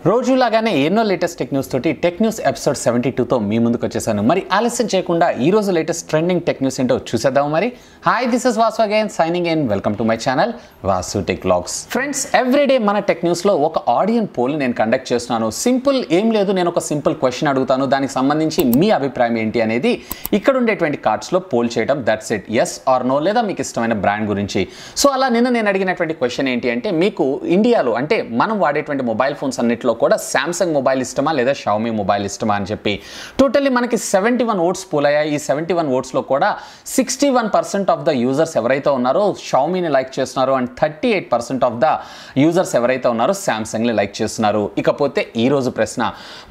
రోజులాగానే ఎన్నో latest tech news తోటి tech news episode 72తో మీ ముందుకు వచ్చేసాను. మరి ఆలస్యం చేయకుండా ఈ రోజు లేటెస్ట్ ట్రెండింగ్ టెక్ న్యూస్ ఏంటో చూసేద్దాం. మరి hi, this is Vasu again signing in. Welcome to my channel Vasu tech vlogs. Friends, everyday మన టెక్ న్యూస్లో ఒక ఆడియన్ పోల్ నేను కండక్ట్ చేస్తున్నాను. సింపుల్ ఏం లేదు, నేను ఒక సింపుల్ క్వశ్చన్ అడుగుతాను, దానికి సంబంధించి మీ అభిప్రాయం ఏంటి అనేది ఇక్కడ ఉండేటువంటి కార్డ్స్లో పోల్ చేయడం. That's it. Yes or no, లేదా మీకు ఇష్టమైన బ్రాండ్ గురించి. సో అలా నేను అడిగినటువంటి క్వశ్చన్ ఏంటి అంటే, మీకు ఇండియాలో అంటే మనం వాడేటువంటి మొబైల్ ఫోన్స్ అన్నింటిలో కూడా శాంసంగ్ మొబైల్ ఇష్టమా లేదా షావమీ మొబైల్ ఇష్టమా అని చెప్పి టోటల్లీ మనకి 71 ఓట్స్ పోల్ అయ్యాయి. ఈ 71 ఓట్స్లో కూడా 61% ఆఫ్ ద యూజర్స్ ఎవరైతే ఉన్నారో షావమీని లైక్ చేస్తున్నారు అండ్ 38% ఆఫ్ ద యూజర్స్ ఎవరైతే ఉన్నారో శాంసంగ్ని లైక్ చేస్తున్నారు. ఇకపోతే ఈ రోజు ప్రశ్న,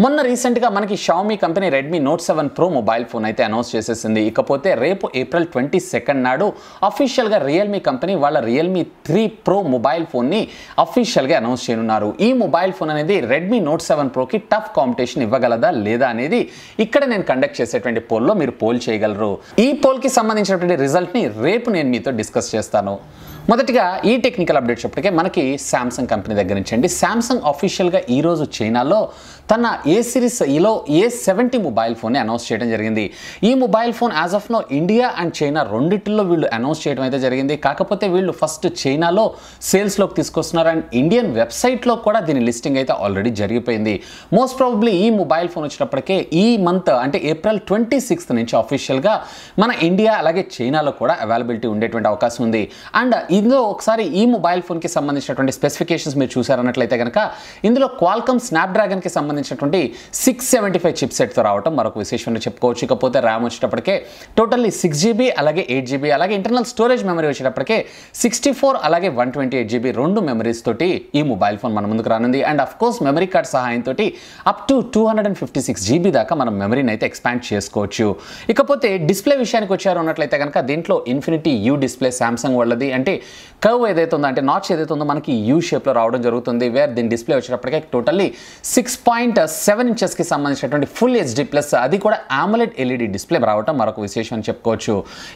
మొన్న రీసెంట్గా మనకి Xiaomi company Redmi Note 7 pro mobile phone అయితే అనౌన్స్ చేసేసింది. ఇకపోతే రేపు ఏప్రిల్ 22 నాడు అఫీషియల్గా రియల్మీ కంపెనీ వాళ్ళ రియల్మీ 3 ప్రో మొబైల్ ఫోన్ని అఫీషియల్గా అనౌన్స్ చేయనున్నారు. ఈ మొబైల్ ఫోన్ అనేది రెడ్మీ నోట్ 7 ప్రోకి టఫ్ కాంపిటీషన్ ఇవ్వగలదా లేదా అనేది ఇక్కడ నేను కండక్ట్ చేసేటువంటి పోల్లో మీరు పోల్ చేయగలరు. ఈ పోల్కి సంబంధించినటువంటి రిజల్ట్ని రేపు నేను మీతో డిస్కస్ చేస్తాను. మొదటిగా ఈ టెక్నికల్ అప్డేట్స్ చెప్పటికే మనకి శాంసంగ్ కంపెనీ దగ్గర నుంచి అండి. శాంసంగ్ అఫీషియల్గా ఈరోజు చైనాలో తన ఏ సిరీస్ ఈలో A70 మొబైల్ ఫోన్ని అనౌన్స్ చేయడం జరిగింది. ఈ mobile phone as of now India and China రెండిట్లో వీళ్ళు అనౌన్స్ చేయడం అయితే జరిగింది. కాకపోతే వీళ్ళు ఫస్ట్ చైనాలో సేల్స్లోకి తీసుకొస్తున్నారు అండ్ ఇండియన్ వెబ్సైట్లో కూడా దీని లిస్టింగ్ అయితే ఆల్రెడీ జరిగిపోయింది. మోస్ట్ ప్రాబబ్లీ ఈ మొబైల్ ఫోన్ వచ్చినప్పటికే ఈ మంత్ అంటే ఏప్రిల్ 26 నుంచి అఫీషియల్గా మన ఇండియా అలాగే చైనాలో కూడా అవైలబిలిటీ ఉండేటువంటి అవకాశం ఉంది. అండ్ ఇందులో ఒకసారి ఈ మొబైల్ ఫోన్కి సంబంధించినటువంటి స్పెసిఫికేషన్స్ మీరు చూసారన్నట్లయితే కనుక ఇందులో క్వాల్కమ్ స్నాప్డ్రాగన్కి సంబంధించినటువంటి 675 చిప్ సెట్తో రావడం మరొక విశేషంగా చెప్పుకోవచ్చు. ఇకపోతే ర్యామ్ వచ్చేటప్పటికే టోటల్లీ 6GB అలాగే 8GB అలాగే ఇంటర్నల్ స్టోరేజ్ మెమరీ వచ్చేటప్పటికే 64 అలాగే 128GB రెండు మెమరీస్ తోటి ఈ మొబైల్ ఫోన్ మన ముందుకు రానుంది. And of course memory card సహాయంతో అప్ టు 256GB దాకా మనం మెమరీని అయితే ఎక్స్పాండ్ చేసుకోవచ్చు. ఇకపోతే డిస్ప్లే విషయానికి వచ్చారు అన్నట్లయితే కనుక దీంట్లో ఇన్ఫినిటీ యూ డిస్ప్లే శాంసంగ్ వాళ్ళది, అంటే కర్వ్ ఏదైతే ఉందో అంటే నాచ్ ఏదైతే ఉందో మనకి యూ షేప్లో రావడం జరుగుతుంది. వేర్ దీని డిస్ప్లే వచ్చేటప్పటికే టోటల్లీ 6.7 ఇంచెస్కి సంబంధించినటువంటి ఫుల్ హెచ్డి ప్లస్ అది కూడా AMOLED LED డిస్ప్లే రావడం మరొక విశేషం అని చెప్పుకోవచ్చు.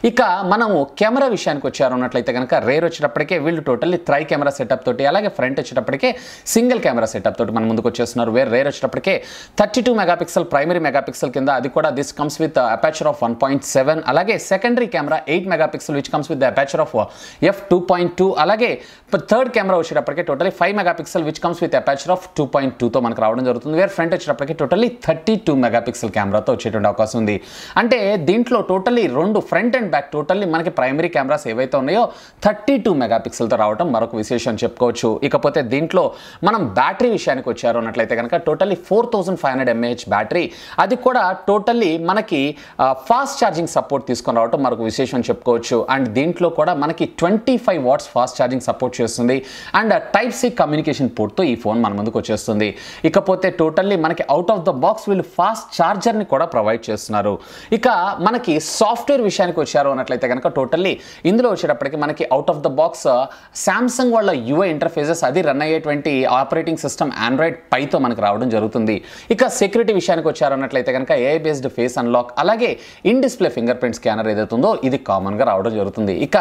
ఇక మనము కెమెరా విషయానికి వచ్చారు అన్నట్లయితే కనుక రేర్ వచ్చేటప్పటికే వీళ్ళు టోటల్లీ ట్రై కెమెరా సెటప్ తోటి అలాగే ఫ్రంట్ వచ్చేటప్పటికే సింగిల్ కెమెరా సెటప్ తోటి మన ముందుకు వచ్చేస్తున్నారు. వేర్ రేర్ వచ్చేటప్పటికే 32 మెగాపిక్సెల్ ప్రైమరీ మెగాపిక్సెల్ కింద అది కూడా this comes with aperture of 1.7 అలాగే secondary camera 8 megapixel which comes with the aperture of f2.2 అలాగే థర్డ్ కెమెరా వచ్చేటప్పటికే totally 5 megapixel which comes with aperture of 2.2తో మనకు రావడం జరుగుతుంది. వేర్ ఫ్రంట్ వచ్చేటప్పటికి టోటలీ 32 మెగాపిక్సెల్ కెమెరాతో వచ్చేటువంటి అవకాశం ఉంది. అంటే దీంట్లో టోటలీ రెండు ఫ్రంట్ అండ్ బ్యాక్ టోటల్లీ మనకి ప్రైమరీ కెమెరాస్ ఏవైతే ఉన్నాయో 32 మెగాపిక్సెల్తో రావడం మరొక విశేషం చెప్పుకోవచ్చు. ఇకపోతే దీంట్లో మనం బ్యాటరీ విషయానికి వచ్చారు అన్నట్లయితే కనుక టోటల్లీ 4500 mAh బ్యాటరీ, అది కూడా టోటల్లీ మనకి ఫాస్ట్ ఛార్జింగ్ సపోర్ట్ తీసుకొని రావడం మరొక విశేషం చెప్పుకోవచ్చు. అండ్ దీంట్లో కూడా మనకి 25 వాట్స్ ఫాస్ట్ ఛార్జింగ్ సపోర్ట్ చేస్తుంది అండ్ టైప్ సి కమ్యూనికేషన్ పోర్ట్తో ఈ ఫోన్ మన ముందుకు వచ్చేస్తుంది. ఇకపోతే టోటల్లీ మనకి అవుట్ ఆఫ్ ద బాక్స్ వీళ్ళు ఫాస్ట్ ఛార్జర్ని కూడా ప్రొవైడ్ చేస్తున్నారు. ఇక మనకి సాఫ్ట్వేర్ విషయానికి వచ్చారు అన్నట్లయితే కనుక టోటల్లీ ఇందులో వచ్చేటప్పటికి మనకి out of the box Samsung వాళ్ళ యూఐ ఇంటర్ఫేసెస్ అది రన్ అయ్యేటువంటి ఆపరేటింగ్ సిస్టమ్ ఆండ్రాయిడ్ పైతో మనకు రావడం జరుగుతుంది. ఇక సెక్యూరిటీ విషయానికి వచ్చారు అన్నట్లయితే కనుక ఏఐ బేస్డ్ ఫేస్ అన్లాక్ అలాగే in display finger print scanner ఏదైతే ఉందో ఇది కామన్గా రావడం జరుగుతుంది. ఇక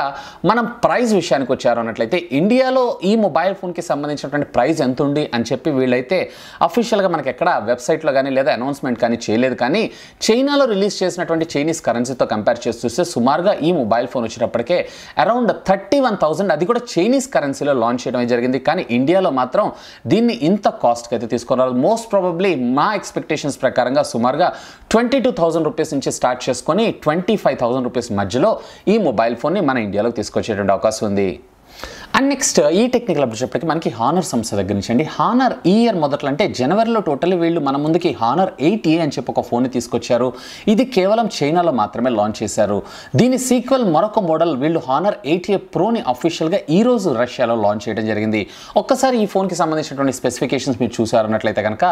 మనం ప్రైస్ విషయానికి వచ్చారు అన్నట్లయితే ఇండియాలో ఈ మొబైల్ ఫోన్కి సంబంధించినటువంటి ప్రైస్ ఎంత ఉంది అని చెప్పి వీళ్ళైతే అఫీషియల్గా మనకి ఎక్కడ వెబ్సైట్లో కానీ లేదా అనౌన్స్మెంట్ కానీ చేయలేదు. కానీ చైనాలో రిలీజ్ చేసినటువంటి చైనీస్ కరెన్సీతో కంపేర్ చేసి చూస్తే సుమారుగా ఈ మొబైల్ ఫోన్ వచ్చేటప్పటికే అరౌండ్ 31,000 అది కూడా చైనీస్ కరెన్సీలో లాంచ్ చేయడం జరిగింది. కానీ ఇండియాలో మాత్రం దీన్ని ఇంత కాస్ట్కి అయితే తీసుకున్నారు. మోస్ట్ ప్రాబబ్లీ మా ఎక్స్పెక్టేషన్స్ ప్రకారంగా సుమారుగా 22,000 రూపీస్ నుంచి స్టార్ట్ చేసుకొని 25,000 రూపీస్ మధ్యలో ఈ మొబైల్ ఫోన్ని మన ఇండియాలోకి తీసుకొచ్చేటువంటి అవకాశం ఉంది. అండ్ నెక్స్ట్ ఈ టెక్నికల్ అప్డేట్ మనకి హానర్ సంస్థ దగ్గర నుంచి అండి. హానర్ ఈ ఇయర్ మొదట్లో అంటే జనవరిలో టోటల్లీ వీళ్ళు మన ముందుకి హానర్ 8A అని చెప్పి ఒక ఫోన్ని తీసుకొచ్చారు. ఇది కేవలం చైనాలో మాత్రమే లాంచ్ చేశారు. దీని సీక్వెల్ మరొక మోడల్ వీళ్ళు హానర్ 8A ప్రోని అఫీషియల్గా ఈరోజు రష్యాలో లాంచ్ చేయడం జరిగింది. ఒక్కసారి ఈ ఫోన్కి సంబంధించినటువంటి స్పెసిఫికేషన్స్ మీరు చూసారన్నట్లయితే కనుక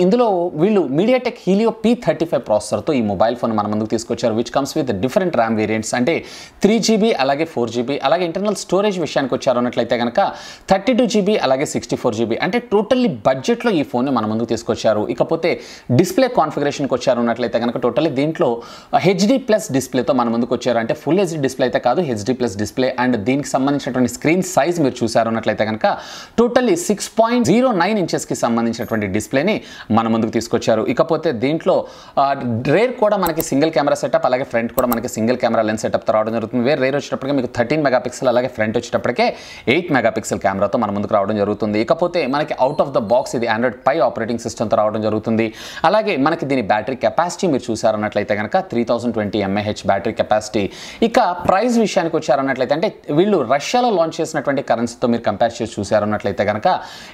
ఇందులో వీళ్ళు మీడియాటెక్ హీలియో P35 ప్రాసెసర్తో ఈ మొబైల్ ఫోన్ మన ముందుకు తీసుకొచ్చారు which comes with different RAM variants అంటే 3GB అలాగే 4GB అలాగే ఇంటర్నల్ స్టోరేజ్ విషయానికి విషయానికి వచ్చారు అన్నట్లయితే కనుక 32GB అలాగే 64GB అంటే టోటల్లీ బడ్జెట్లో ఈ ఫోన్ని మన ముందుకు తీసుకొచ్చారు. ఇకపోతే డిస్ప్లే కాన్ఫిగరేషన్కి వచ్చారు అన్నట్లయితే కనుక టోటల్లీ దీంట్లో HD+ డిస్ప్లేతో మన ముందుకు వచ్చారు. అంటే ఫుల్ HD డిస్ప్లే అయితే కాదు, HD+ డిస్ప్లే. అండ్ దీనికి సంబంధించినటువంటి స్క్రీన్ సైజ్ మీరు చూసారు అన్నట్లయితే కనుక టోటల్లీ 6.09 ఇంచెస్కి సంబంధించినటువంటి డిస్ప్లేని మన ముందుకు తీసుకొచ్చారు. ఇకపోతే దీంట్లో రేర్ కూడా మనకి సింగిల్ కెమెరా సెటప్, అలాగే ఫ్రంట్ కూడా మనకి సింగిల్ కెమెరా లెన్స్ సెటప్తో రావడం జరుగుతుంది. రేర్ వచ్చేటప్పటికి మీకు 13 మెగాపిక్సెల్, అలాగే ఫ్రంట్ వచ్చేటప్పటికే 8 మెగాపిక్సెల్ కెమెరాతో మన ముందుకు రావడం జరుగుతుంది. ఇకపోతే మనకి అవుట్ ఆఫ్ ద బాక్స్ ఇది Android Pie ఆపరేటింగ్ సిస్టమ్తో రావడం జరుగుతుంది. అలాగే మనకి దీని బ్యాటరీ కెపాసిటీ మీరు చూసారన్నట్లయితే కనుక 3020 mAh బ్యాటరీ కెపాసిటీ. ఇక ప్రైస్ విషయానికి వచ్చారన్నట్లయితే అంటే వీళ్ళు రష్యాలో లాంచ్ చేసినటువంటి కరెన్సీతో మీరు కంపేర్ చేసి చూసారన్నట్లయితే కనుక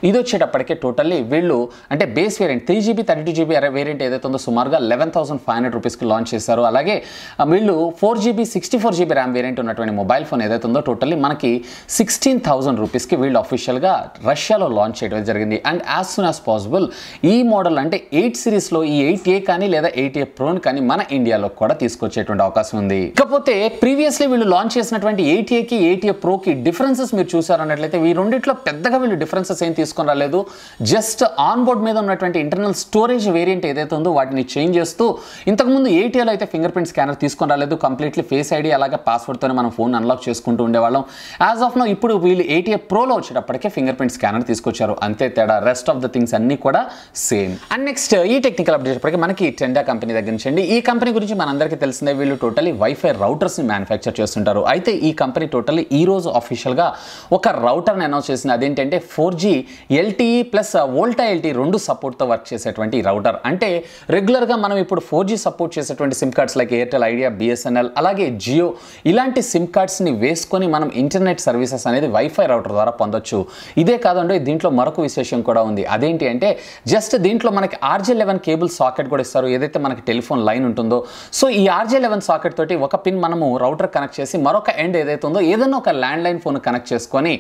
ఇది వచ్చేటప్పటికే టోటల్లీ వీళ్ళు అంటే base variant 3GB 32GB variant ఏదైతే ఉందో సుమారుగా 11,500 రూపీస్కి లాంచ్ చేశారు. అలాగే వీళ్ళు 4GB 64GB ర్యామ్ వేరియంట్ ఉన్నటువంటి మొబైల్ ఫోన్ ఏదైతే ఉందో టోటల్లీ మనకి 16,000 రూపీస్కి వీళ్ళు అఫీషియల్గా రష్యాలో లాంచ్ చేయడం జరిగింది. And as soon as possible ఈ మోడల్ అంటే 8 సిరీస్లో ఈ 8A కానీ లేదా 8A ప్రోని కానీ మన ఇండియాలో కూడా తీసుకొచ్చేటువంటి అవకాశం ఉంది. ఇకపోతే ప్రీవియస్లీ వీళ్ళు లాంచ్ చేసినటువంటి 8Aకి 8A ప్రోకి డిఫరెన్సెస్ మీరు చూసారన్నట్లయితే ఈ రెండిట్లో పెద్దగా వీళ్ళు డిఫరెన్సెస్ ఏం తీసుకొని రాలేదు. జస్ట్ ఆన్ బోర్డ్ మీద ఉన్నటువంటి ఇంటర్నల్ స్టోరేజ్ వేరియంట్ ఏదైతే ఉందో వాటిని చేంజ్ చేస్తూ ఇంతకుముందు 8Aలో అయితే ఫింగర్ ప్రింట్ స్కానర్ తీసుకొని రాలేదు, కంప్లీట్లీ ఫేస్ ఐడి అలాగే పాస్వర్డ్తోనే మనం ఫోన్ అన్లాక్ చేసుకుంటూ ఉండేవాళ్ళం. యాజ్ ఆఫ్ నో ఇప్పుడు వీళ్ళు 8A ప్రోలో వచ్చేటప్పటికే ఫింగర్ ప్రింట్ స్కానర్ తీసుకొచ్చారు, అంతే తేడా. రెస్ట్ ఆఫ్ ద థింగ్స్ అన్ని కూడా సేమ్. అండ్ నెక్స్ట్ ఈ టెక్నికల్ అప్డేట్ వచ్చేటప్పటికి మనకి టెండా కంపెనీ దగ్గర నుంచి అండి. ఈ కంపెనీ గురించి మనందరికీ తెలిసిందే, వీళ్ళు టోటలీ వైఫై రౌటర్స్ని మ్యానుఫ్యాక్చర్ చేస్తుంటారు. అయితే ఈ కంపెనీ టోటలీ ఈ రోజు అఫీషియల్గా ఒక రౌటర్ని అనౌన్స్ చేసింది. అదేంటంటే 4G LTE plus Volta LTE రెండు సపోర్ట్తో వర్క్ చేసేటువంటి రౌటర్. అంటే రెగ్యులర్గా మనం ఇప్పుడు 4G సపోర్ట్ చేసేటువంటి SIM cards like Airtel, idea, BSNL అలాగే జియో ఇలాంటి సిమ్ కార్డ్స్ని వేసుకొని మనం ఇంటర్నెట్ సర్వీసెస్ అనేది వైఫై రౌటర్ ద్వారా పొందొచ్చు. ఇదే కాదండి, దీంట్లో మరొక విశేషం కూడా ఉంది. అదేంటి అంటే జస్ట్ దీంట్లో మనకి RJ11 కేబుల్ సాకెట్ కూడా ఇస్తారు, ఏదైతే మనకి టెలిఫోన్ లైన్ ఉంటుందో. సో ఈ RJ11 సాకెట్ తోటి ఒక పిన్ మనము రౌటర్ కనెక్ట్ చేసి మరొక ఎండ్ ఏదైతే ఉందో ఏదైనా ఒక ల్యాండ్లైన్ ఫోన్ కనెక్ట్ చేసుకొని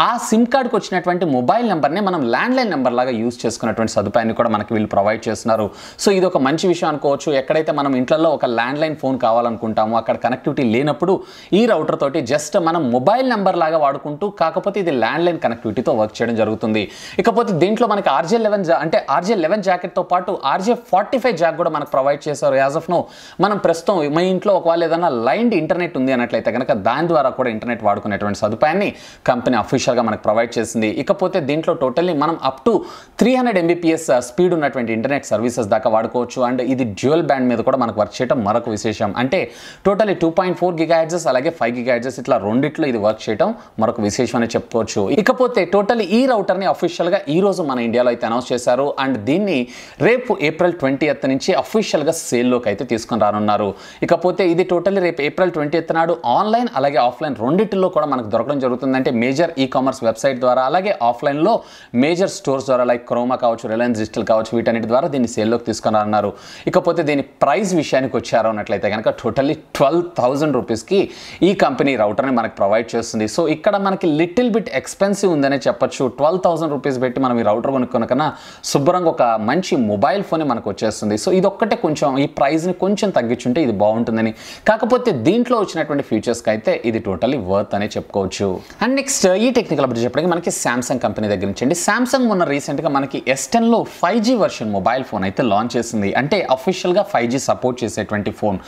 ఆ సిమ్ కార్డ్కి వచ్చినటువంటి మొబైల్ నెంబర్ని మనం ల్యాండ్లైన్ నెంబర్ లాగా యూజ్ చేసుకున్నటువంటి సదుపాయాన్ని కూడా మనకి వీళ్ళు ప్రొవైడ్ చేస్తున్నారు. సో ఇది ఒక మంచి విషయం అనుకోవచ్చు. ఎక్కడైతే మనం ఇంట్లో ఒక ల్యాండ్లైన్ ఫోన్ కావాలనుకుంటామో అక్కడ కనెక్టివిటీ లేనప్పుడు ఈ రౌటర్ తోటి జస్ట్ మనం మొబైల్ నెంబర్ లాగా వాడుకుంటూ, కాకపోతే ఇది ల్యాండ్లైన్ కనెక్టివిటీతో వర్క్ చేయడం జరుగుతుంది. ఇకపోతే దీంట్లో మనకి RJ11 జాకెట్తో పాటు RJ45 జాక్ కూడా మనకు ప్రొవైడ్ చేశారు. యాజ్ ఆఫ్ నో మనం ప్రస్తుతం మీ ఇంట్లో ఒకవేళ ఏదైనా లైన్డ్ ఇంటర్నెట్ ఉంది అన్నట్లయితే కనుక దాని ద్వారా కూడా ఇంటర్నెట్ వాడుకునేటువంటి సదుపాయాన్ని కంపెనీ అఫీషియల్గా మనకు ప్రొవైడ్ చేసింది. ఇకపోతే దీంట్లో టోటల్లీ మనం అప్ టు 300 Mbps స్పీడ్ ఉన్నటువంటి ఇంటర్నెట్ సర్వీసెస్ దాకా వాడుకోవచ్చు. అండ్ ఇది డ్యూయల్ బ్యాండ్ మీద కూడా మనకు వర్క్ చేయడం మరొక విశేషం. అంటే టోటల్లీ 2.4 GHz అలాగే 5 GHz ఇట్లా రెండిట్లో ఇది వర్క్ చేయడం మరొక విశేషం అని చెప్పుకోవచ్చు. ఇకపోతే టోటల్లీ ఈ రౌటర్ని అఫీషియల్గా ఈ రోజు మన ఇండియాలో అయితే అనౌన్స్ చేశారు. అండ్ దీన్ని రేపు April 20th నుంచి అఫీషియల్గా సేల్లోకి అయితే తీసుకొని రానున్నారు. ఇకపోతే ఇది టోటల్లీ రేపు April 20th నాడు ఆన్లైన్ అలాగే ఆఫ్లైన్ రెండింటిలో కూడా మనకు దొరకడం జరుగుతుంది. అంటే మేజర్ కామర్స్ వెబ్సైట్ ద్వారా అలాగే ఆఫ్లైన్లో మేజర్ స్టోర్స్ ద్వారా లైక్ క్రోమా కావచ్చు, రిలయన్స్ డిజిటల్ కావచ్చు, వీటన్నిటి ద్వారా దీన్ని సేల్లోకి తీసుకొని రానున్నారు. ఇకపోతే దీని ప్రైస్ విషయానికి వచ్చారు అన్నట్లయితే కనుక టోటల్లీ 12,000 రూపీస్కి ఈ కంపెనీ రౌటర్ని మనకు ప్రొవైడ్ చేస్తుంది. సో ఇక్కడ మనకి లిటిల్ బిట్ ఎక్స్పెన్సివ్ ఉందనే చెప్పొచ్చు. 12,000 రూపీస్ పెట్టి మనం ఈ రౌటర్ కొనుక్కున్న కన్నా శుభ్రంగా ఒక మంచి మొబైల్ ఫోన్ మనకు వచ్చేస్తుంది. సో ఇది ఒక్కటే కొంచెం ఈ ప్రైస్ని కొంచెం తగ్గించుంటే ఇది బాగుంటుందని. కాకపోతే దీంట్లో వచ్చినటువంటి ఫీచర్స్కి అయితే ఇది టోటల్లీ వర్త్ అనే చెప్పుకోవచ్చు. అండ్ నెక్స్ట్ ఈ టెక్నికల్ అప్డేట్ చెప్పడానికి మనకి సామ్సంగ్ కంపెనీ దగ్గర నుంచి అండి. సామ్సంగ్ మొన్న రీసెంట్గా మనకి S10లో 5G వర్షన్ మొబైల్ ఫోన్ అయితే లాంచ్ చేసింది. అంటే అఫీషియల్గా 5G సపోర్ట్ చేసేటువంటి ఫోన్.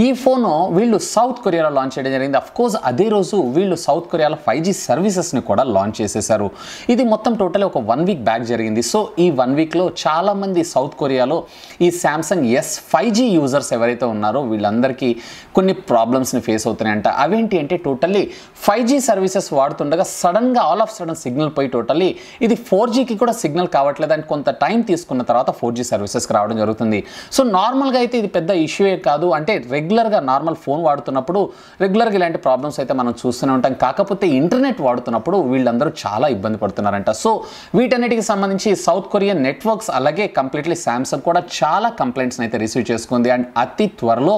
ఈ ఫోన్ వీళ్ళు సౌత్ కొరియాలో లాంచ్ చేయడం జరిగింది. అఫ్కోర్స్ అదే రోజు వీళ్ళు సౌత్ కొరియాలో 5G సర్వీసెస్ని కూడా లాంచ్ చేసేసారు. ఇది మొత్తం టోటల్ ఒక 1 వీక్ బ్యాక్ జరిగింది. సో ఈ 1 వీక్లో చాలామంది సౌత్ కొరియాలో ఈ సామ్సంగ్ S5G యూజర్స్ ఎవరైతే ఉన్నారో వీళ్ళందరికీ కొన్ని ప్రాబ్లమ్స్ని ఫేస్ అవుతున్నాయంట. అవేంటి అంటే టోటల్లీ 5G సర్వీసెస్ వాడుతుండగా సడన్గా ఆల్ ఆఫ్ సడన్ సిగ్నల్ పోయి టోటల్లీ ఇది 4Gకి కూడా సిగ్నల్ కావట్లేదు. అండ్ కొంత టైం తీసుకున్న తర్వాత 4G సర్వీసెస్కి రావడం జరుగుతుంది. సో నార్మల్గా అయితే ఇది పెద్ద ఇష్యూయే కాదు. అంటే రెగ్యులర్గా నార్మల్ ఫోన్ వాడుతున్నప్పుడు రెగ్యులర్గా ఇలాంటి ప్రాబ్లమ్స్ అయితే మనం చూస్తూనే ఉంటాం. కాకపోతే ఇంటర్నెట్ వాడుతున్నప్పుడు వీళ్ళందరూ చాలా ఇబ్బంది పడుతున్నారంట. సో వీటన్నిటికి సంబంధించి సౌత్ కొరియన్ నెట్వర్క్స్ అలాగే కంప్లీట్లీ సామ్సంగ్ కూడా చాలా కంప్లైంట్స్ని అయితే రిసీవ్ చేసుకుంది. అండ్ అతి త్వరలో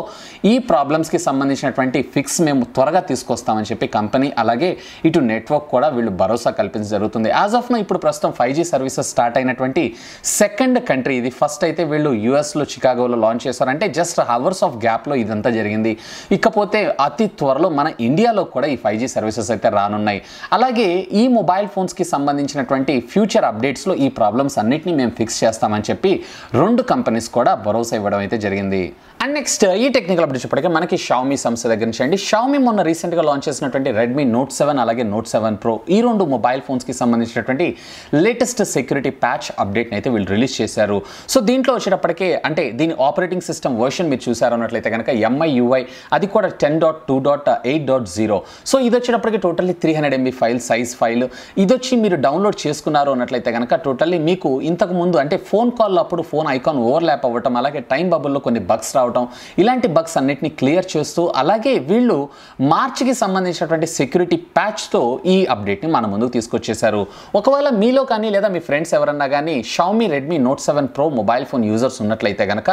ఈ ప్రాబ్లమ్స్కి సంబంధించినటువంటి ఫిక్స్ మేము త్వరగా తీసుకొస్తామని చెప్పి కంపెనీ అలాగే ఇటు నెట్వర్క్ కూడా వీళ్ళు భరోసా కల్పించడం జరుగుతుంది. యాజ్ ఆఫ్ నో ఇప్పుడు ప్రస్తుతం 5G సర్వీసెస్ స్టార్ట్ అయినటువంటి సెకండ్ కంట్రీ ఇది. ఫస్ట్ అయితే వీళ్ళు యూఎస్లో చికాగోలో లాంచ్ చేశారు. అంటే జస్ట్ అవర్స్ ఆఫ్ గ్యాప్లో ఇదంతా జరిగింది. ఇకపోతే అతి త్వరలో మన ఇండియాలో కూడా ఈ 5G సర్వీసెస్ అయితే రానున్నాయి. అలాగే ఈ మొబైల్ ఫోన్స్కి సంబంధించినటువంటి ఫ్యూచర్ అప్డేట్స్లో ఈ ప్రాబ్లమ్స్ అన్నిటిని మేము ఫిక్స్ చేస్తామని చెప్పి 2 కంపెనీస్ కూడా భరోసా ఇవ్వడం అయితే జరిగింది. అండ్ నెక్స్ట్ ఈ టెక్నికల్ అప్డేట్ చెప్పటికే మనకి షామీ సంస్థ దగ్గర నుంచి అండి. షామీ మొన్న రీసెంట్గా లాంచ్ చేసినటువంటి రెడ్మీ నోట్ 7 అలాగే నోట్ 7 ప్రో ఈ 2 మొబైల్ ఫోన్స్కి సంబంధించినటువంటి లేటెస్ట్ సెక్యూరిటీ ప్యాచ్ అప్డేట్ని అయితే వీళ్ళు రిలీజ్ చేశారు. సో దీంట్లో వచ్చేటప్పటికే అంటే దీని ఆపరేటింగ్ సిస్టమ్ వర్షన్ మీరు చూసారు అన్నట్లయితే కనుక MIUI అది కూడా 10.2.8.0. సో ఇది వచ్చేటప్పటికి టోటల్లీ 300 MB సైజ్ ఫైల్. ఇది వచ్చి మీరు డౌన్లోడ్ చేసుకున్నారు అన్నట్లయితే కనుక టోటల్లీ మీకు ఇంతకు ముందు అంటే ఫోన్ కాల్ అప్పుడు ఫోన్ ఐకాన్ ఓవర్లాప్ అవ్వటం అలాగే టైం బబుల్లో కొన్ని బగ్స్ రావడం ఇలాంటి బగ్స్ అన్నిటిని క్లియర్ చేస్తూ అలాగే వీళ్ళు మార్చికి సంబంధించినటువంటి సెక్యూరిటీ ప్యాచ్తో ఈ అప్డేట్ని మన ముందుకు తీసుకొచ్చేశారు. ఒకవేళ మీలో కానీ లేదా మీ ఫ్రెండ్స్ ఎవరన్నా కానీ Xiaomi Redmi Note 7 pro mobile phone users ఉన్నట్లయితే కనుక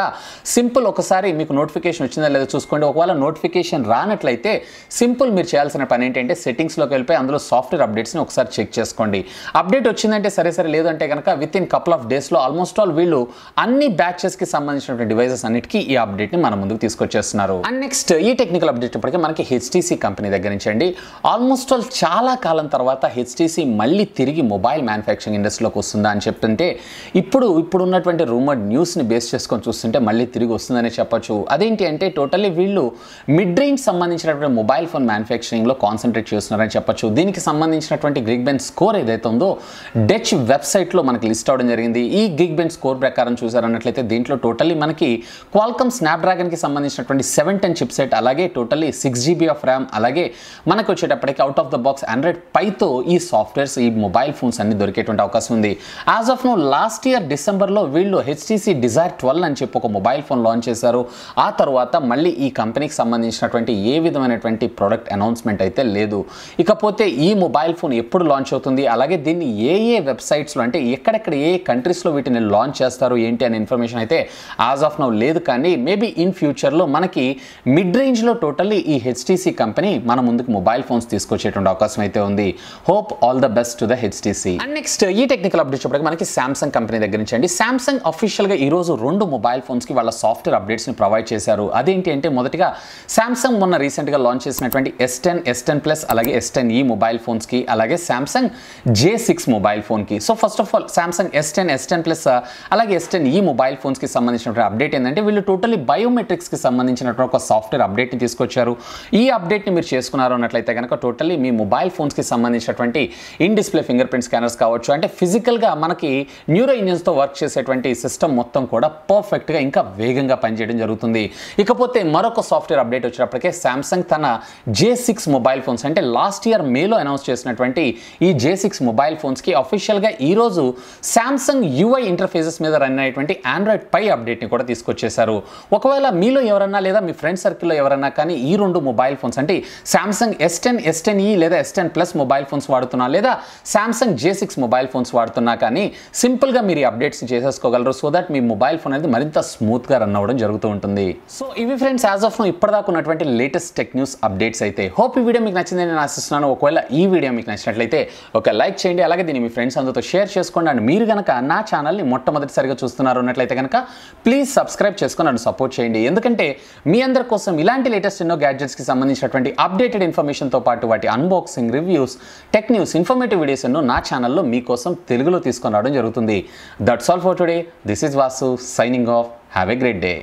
సింపుల్ ఒకసారి మీకు నోటిఫికేషన్ వచ్చిందా లేదా చూసుకోండి. ఒకవేళ నోటిఫికేషన్ రానట్లయితే సింపుల్ మీరు చేయాల్సిన పని ఏంటంటే సెట్టింగ్స్లోకి వెళ్ళిపోయి అందులో సాఫ్ట్వేర్ అప్డేట్స్ని ఒకసారి చెక్ చేసుకోండి. అప్డేట్ వచ్చిందంటే సరే లేదంటే కనుక విత్ ఇన్ కపుల్ ఆఫ్ డేస్లో ఆల్మోస్ట్ ఆల్ వీళ్ళు అన్ని బ్యాచెస్కి సంబంధించినటువంటి డివైసెస్ అన్నిటికీ ఈ అప్డేట్ని మన ముందుకు తీసుకొచ్చేస్తున్నారు. అండ్ నెక్స్ట్ ఈ టెక్నికల్ అప్డేట్ ఇప్పటికే మనకి HTC కంపెనీ దగ్గర నుంచి అండి. ఆల్మోస్ట్ ఆల్ చాలా కాలం తర్వాత HTC మళ్ళీ తిరిగి మొబైల్ మ్యానుఫ్యాక్చరింగ్ ఇండస్ట్రీలోకి వస్తుందా అని చెప్తుంటే ఇప్పుడు ఉన్నటువంటి రూమర్డ్ న్యూస్ని బేస్ చేసుకొని చూస్తుంటే మళ్ళీ తిరిగి వస్తుందని చెప్పొచ్చు. అదేంటి అంటే టోటల్లీ వీళ్ళు మిడ్ రేంజ్ సంబంధించినటువంటి మొబైల్ ఫోన్ మ్యానుఫ్యాక్చరింగ్లో కాన్సన్ట్రేట్ చేస్తున్నారని చెప్పొచ్చు. దీనికి సంబంధించినటువంటి గిగ్బెంచ్ స్కోర్ ఏదైతే ఉందో డచ్ వెబ్సైట్లో మనకి లిస్ట్ అవడం జరిగింది. ఈ గిగ్బెంచ్ స్కోర్ ప్రకారం చూసారన్నట్లయితే దీంట్లో టోటల్లీ మనకి క్వాల్కమ్ స్నాప్డ్రాగన్కి సంబంధించినటువంటి 710 చిప్సెట్ అలాగే టోటల్లీ 6GB ఆఫ్ ర్యామ్ అలాగే మనకు వచ్చేటప్పటికి out of the box Android పైతో ఈ సాఫ్ట్వేర్స్ ఈ మొబైల్ ఫోన్స్ అన్ని దొరికేటువంటి అవకాశం ఉంది. As of no last year డిసెంబర్లో వీళ్ళు HTC Desire 12 అని చెప్పి ఒక మొబైల్ ఫోన్ లాంచ్ చేశారు. ఆ తర్వాత మళ్ళీ ఈ కంపెనీకి సంబంధించినటువంటి ఏ విధమైనటువంటి ప్రోడక్ట్ అనౌన్స్మెంట్ అయితే లేదు. ఇకపోతే ఈ మొబైల్ ఫోన్ ఎప్పుడు లాంచ్ అవుతుంది అలాగే దీన్ని ఏ వెబ్సైట్స్లో అంటే ఎక్కడెక్కడ ఏ కంట్రీస్లో వీటిని లాంచ్ చేస్తారు ఏంటి అనే ఇన్ఫర్మేషన్ అయితే యాజ్ ఆఫ్ నో లేదు. కానీ మేబీ ఇన్ ఫ్యూచర్లో మనకి మిడ్ రేంజ్లో టోటల్లీ ఈ HTC కంపెనీ మన ముందుకు మొబైల్ ఫోన్స్ తీసుకొచ్చేటువంటి అవకాశం అయితే ఉంది. Hope all the best to the HTC. And next ఈ టెక్నికల్ అప్డేట్ చెప్పడానికి మనకి సామ్సంగ్ కంపెనీ దగ్గర నుంచి అండి. సామ్సంగ్ అఫీషియల్గా ఈరోజు 2 మొబైల్ ఫోన్స్కి వాళ్ళ సాఫ్ట్వేర్ అప్డేట్స్ని ప్రొవైడ్ చేశారు. అదేంటి అంటే మొదటిగా సామ్సంగ్ మొన్న రీసెంట్గా లాంచ్ చేసినటువంటి S10, S10 Plus అలాగే S10e మొబైల్ ఫోన్స్కి అలాగే సామ్సంగ్ J6 మొబైల్ ఫోన్కి. So first of all Samsung S10, S10 Plus అలాగే S10e మొబైల్ ఫోన్స్కి సంబంధించినటువంటి అప్డేట్ ఏంటంటే వీళ్ళు టోటల్లీ బయోమెట్రిక్స్కి సంబంధించినటువంటి ఒక సాఫ్ట్వేర్ అప్డేట్ని తీసుకొచ్చారు. ఈ అప్డేట్ని మీరు చేసుకున్నారు అన్నట్లయితే కనుక టోటల్లీ మీ మొబైల్ ఫోన్స్కి సంబంధించినటువంటి in display finger print scanners కావచ్చు అంటే ఫిజికల్గా మనకి న్యూరో ఇంజిన్స్తో వర్క్ చేసేటువంటి సిస్టమ్ మొత్తం కూడా పర్ఫెక్ట్గా ఇంకా వేగంగా పనిచేయడం జరుగుతుంది. ఇకపోతే మరొక సాఫ్ట్వేర్ అప్డేట్ వచ్చేటప్పటికే సామ్సంగ్ తన J6 మొబైల్ ఫోన్స్ అంటే లాస్ట్ ఇయర్ మేలో అనౌన్స్ చేసినటువంటి ఈ J6 మొబైల్ ఫోన్స్కి అఫీషియల్గా ఈరోజు సామ్సంగ్ UI ఇంటర్ఫేసెస్ మీద రన్ అయ్యేటువంటి ఆండ్రాయిడ్ పై అప్డేట్ని కూడా తీసుకొచ్చేశారు. ఒకవేళ మీలో ఎవరన్నా లేదా మీ ఫ్రెండ్ సర్కిల్లో ఎవరన్నా కానీ ఈ 2 మొబైల్ ఫోన్స్ అంటే సామ్సంగ్ S10, S10e లేదా S10 Plus మొబైల్ ఫోన్స్ వాడుతున్నా లేదా సామ్సంగ్ J6 మొబైల్ ఫోన్స్ వాడుతున్నా కానీ సింపుల్గా మీరు ఈ అప్డేట్స్ చేసేసుకోగలరు. సో దట్ మీ మొబైల్ ఫోన్ అనేది మరింత స్మూత్గా రన్ అవ్వడం జరుగుతూ ఉంటుంది. సో ఇవి ఫ్రెండ్స్ యాజ్ ఆఫ్ నో ఇప్పటిదాకా ఉన్నటువంటి లేటెస్ట్ టెక్ న్యూస్ అప్డేట్స్ అయితే. హోప్ ఈ వీడియో మీకు నచ్చిందని నేను ఆశిస్తున్నాను. ఒకవేళ ఈ వీడియో మీకు నచ్చినట్లయితే ఒక లైక్ చేయండి అలాగే దీన్ని మీ ఫ్రెండ్స్ అందరితో షేర్ చేసుకోండి. అండ్ మీరు కనుక నా ఛానల్ని మొట్టమొదటిసారిగా చూస్తున్నారు అన్నట్లయితే కనుక ప్లీజ్ సబ్స్క్రైబ్ చేసుకొని నన్ను సపోర్ట్ చేయండి. ఎందుకంటే మీ అందరి కోసం ఇలాంటి లేటెస్ట్ ఎన్నో గ్యాడ్జెట్స్కి సంబంధించినటువంటి అప్డేటెడ్ ఇన్ఫర్మేషన్తో పాటు వాటి unboxing, reviews, tech news, informative videos ఎన్నో నా ఛానల్లో మీకోసం తెలుగులో తీసుకొని రావడం జరుగుతుంది. That's all for today. This is Vasu signing off. Have a great day.